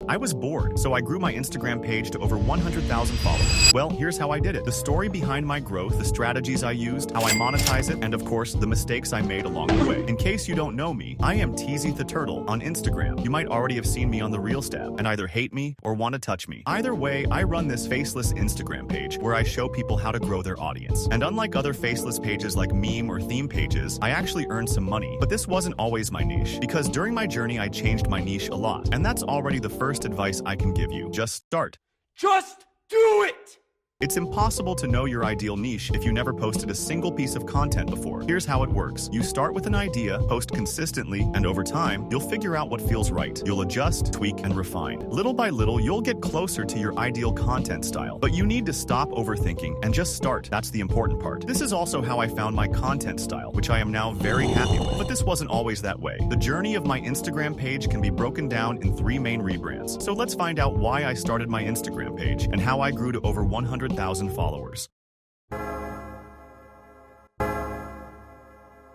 I was bored, so I grew my Instagram page to over 100,000 followers. Well, here's how I did it. The story behind my growth, the strategies I used, how I monetize it, and of course, the mistakes I made along the way. In case you don't know me, I am Teezytheturtle on Instagram. You might already have seen me on the Reels tab and either hate me or want to touch me. Either way, I run this faceless Instagram page where I show people how to grow their audience. And unlike other faceless pages like meme or theme pages, I actually earned some money. But this wasn't always my niche, because during my journey I changed my niche a lot. And that's already the first advice I can give you. Just start. Just do it! It's impossible to know your ideal niche if you never posted a single piece of content before. Here's how it works. You start with an idea, post consistently, and over time, you'll figure out what feels right. You'll adjust, tweak, and refine. Little by little, you'll get closer to your ideal content style. But you need to stop overthinking and just start. That's the important part. This is also how I found my content style, which I am now very happy with. But this wasn't always that way. The journey of my Instagram page can be broken down in 3 main rebrands. So let's find out why I started my Instagram page and how I grew to over 100,000 followers.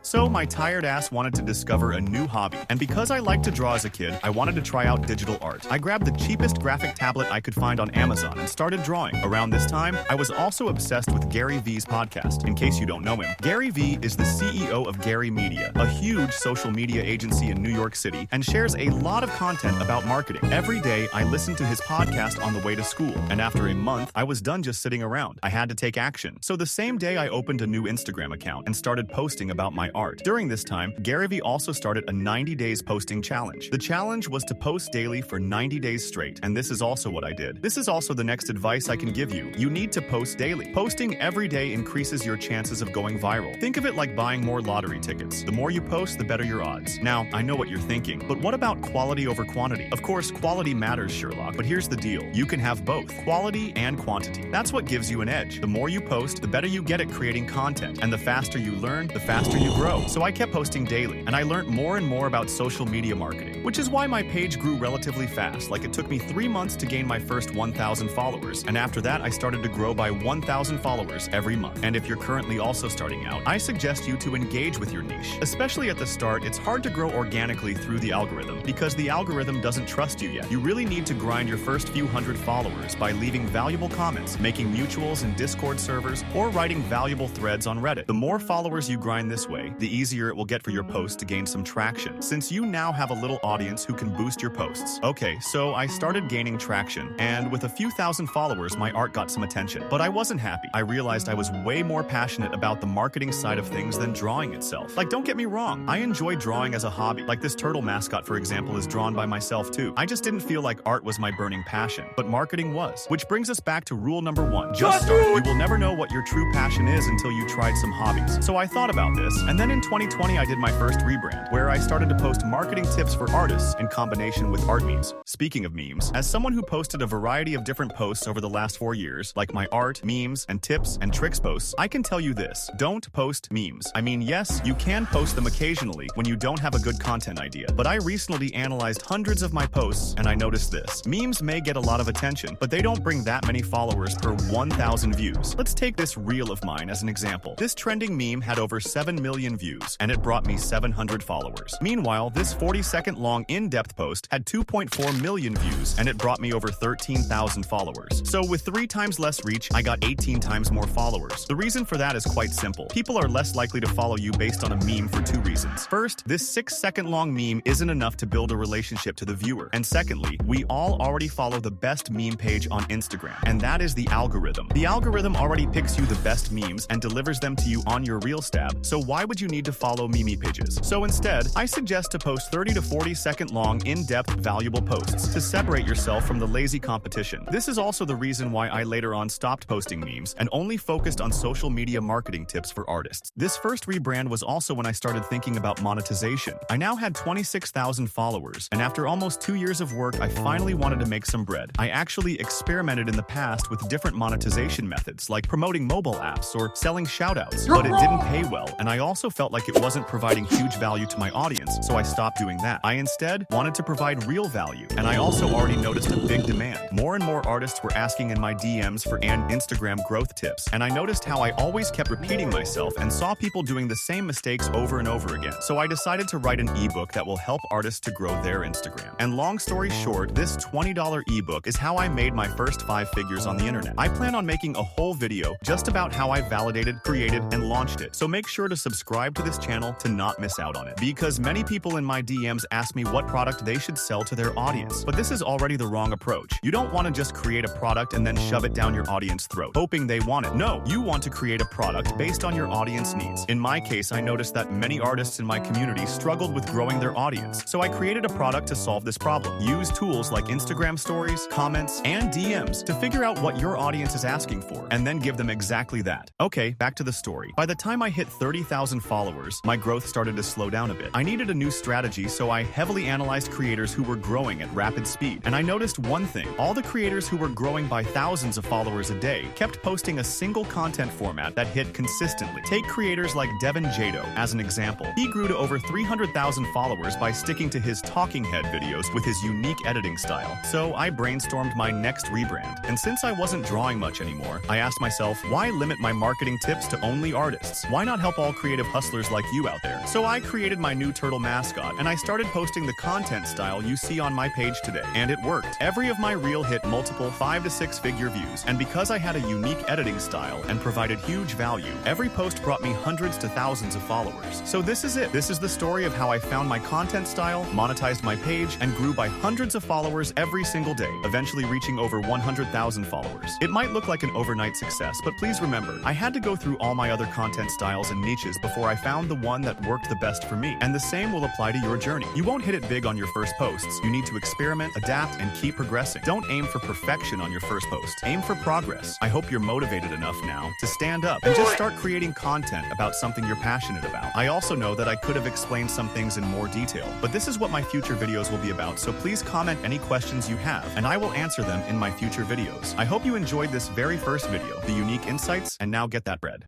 So my tired ass wanted to discover a new hobby, and because I liked to draw as a kid, I wanted to try out digital art. I grabbed the cheapest graphic tablet I could find on Amazon and started drawing. Around this time, I was also obsessed with Gary V's podcast. In case you don't know him, Gary V is the CEO of Gary Media, a huge social media agency in New York City, and shares a lot of content about marketing. Every day, I listened to his podcast on the way to school, and after a month, I was done just sitting around. I had to take action. So the same day, I opened a new Instagram account and started posting about my art. During this time, Gary Vee also started a 90 days posting challenge. The challenge was to post daily for 90 days straight, and this is also what I did. This is also the next advice I can give you. You need to post daily. Posting every day increases your chances of going viral. Think of it like buying more lottery tickets. The more you post, the better your odds. Now, I know what you're thinking, but what about quality over quantity? Of course, quality matters, Sherlock, but here's the deal. You can have both, quality and quantity. That's what gives you an edge. The more you post, the better you get at creating content, and the faster you learn, the faster you grow. So I kept posting daily, and I learned more and more about social media marketing, which is why my page grew relatively fast. Like, it took me 3 months to gain my first 1,000 followers, and after that I started to grow by 1,000 followers every month. And if you're currently also starting out, I suggest you to engage with your niche. Especially at the start, it's hard to grow organically through the algorithm because the algorithm doesn't trust you yet. You really need to grind your first few hundred followers by leaving valuable comments, making mutuals in Discord servers, or writing valuable threads on Reddit. The more followers you grind this way, the easier it will get for your posts to gain some traction, since you now have a little audience who can boost your posts. Okay, so I started gaining traction, and with a few thousand followers, my art got some attention. But I wasn't happy. I realized I was way more passionate about the marketing side of things than drawing itself. Like, don't get me wrong, I enjoy drawing as a hobby. Like, this turtle mascot, for example, is drawn by myself too. I just didn't feel like art was my burning passion, but marketing was. Which brings us back to rule number 1. Just start. You will never know what your true passion is until you tried some hobbies. So I thought about this, and then in 2020 I did my first rebrand, where I started to post marketing tips for artists in combination with art memes. Speaking of memes, as someone who posted a variety of different posts over the last 4 years, like my art, memes, and tips and tricks posts, I can tell you this: don't post memes. I mean, yes, you can post them occasionally when you don't have a good content idea, but I recently analyzed hundreds of my posts and I noticed this. Memes may get a lot of attention, but they don't bring that many followers per 1,000 views. Let's take this reel of mine as an example. This trending meme had over 7 million views, and it brought me 700 followers. Meanwhile, this 40-second long in-depth post had 2.4 million views, and it brought me over 13,000 followers. So with 3 times less reach, I got 18 times more followers. The reason for that is quite simple. People are less likely to follow you based on a meme for 2 reasons. First, this 6-second long meme isn't enough to build a relationship to the viewer. And secondly, we all already follow the best meme page on Instagram, and that is the algorithm. The algorithm already picks you the best memes and delivers them to you on your Reels tab, so why would you need to follow meme pages? So instead, I suggest to post 30 to 40 second long, in-depth, valuable posts to separate yourself from the lazy competition. This is also the reason why I later on stopped posting memes and only focused on social media marketing tips for artists. This first rebrand was also when I started thinking about monetization. I now had 26,000 followers, and after almost 2 years of work, I finally wanted to make some bread. I actually experimented in the past with different monetization methods, like promoting mobile apps or selling shoutouts, but it didn't pay well, and I also felt like it wasn't providing huge value to my audience, so I stopped doing that. I instead wanted to provide real value, and I also already noticed a big demand. More and more artists were asking in my DMs for Instagram growth tips, and I noticed how I always kept repeating myself and saw people doing the same mistakes over and over again. So I decided to write an ebook that will help artists to grow their Instagram. And long story short, this $20 ebook is how I made my first 5 figures on the internet. I plan on making a whole video just about how I validated, created, and launched it. So make sure to subscribe to this channel to not miss out on it. Because many people in my DMs ask me what product they should sell to their audience. But this is already the wrong approach. You don't want to just create a product and then shove it down your audience's throat, hoping they want it. No, you want to create a product based on your audience needs. In my case, I noticed that many artists in my community struggled with growing their audience. So I created a product to solve this problem. Use tools like Instagram stories, comments, and DMs to figure out what your audience is asking for, and then give them exactly that. Okay, back to the story. By the time I hit 30,000 followers, my growth started to slow down a bit. I needed a new strategy, so I heavily analyzed creators who were growing at rapid speed. And I noticed one thing. All the creators who were growing by thousands of followers a day kept posting a single content format that hit consistently. Take creators like Devin Jado as an example. He grew to over 300,000 followers by sticking to his talking head videos with his unique editing style. So I brainstormed my next rebrand. And since I wasn't drawing much anymore, I asked myself, why limit my marketing tips to only artists? Why not help all creative hustlers like you out there? So I created my new turtle mascot, and I started posting the content style you see on my page today. And it worked. Every of my reel hit multiple 5 to 6 figure views. And because I had a unique editing style and provided huge value, every post brought me hundreds to thousands of followers. So this is it. This is the story of how I found my content style, monetized my page, and grew by hundreds of followers every single day, eventually reaching over 100,000 followers. It might look like an overnight success, but please remember, I had to go through all my other content styles and niches before I found the one that worked the best for me. And the same will apply to your journey. You won't hit it big on your first posts. You need to experiment, adapt, and keep progressing. Don't aim for perfection on your first post. Aim for progress. I hope you're motivated enough now to stand up and just start creating content about something you're passionate about. I also know that I could have explained some things in more detail, but this is what my future videos will be about, so please comment any questions you have, and I will answer them in my future videos. I hope you enjoyed this very first video, the unique insights, and now get that bread.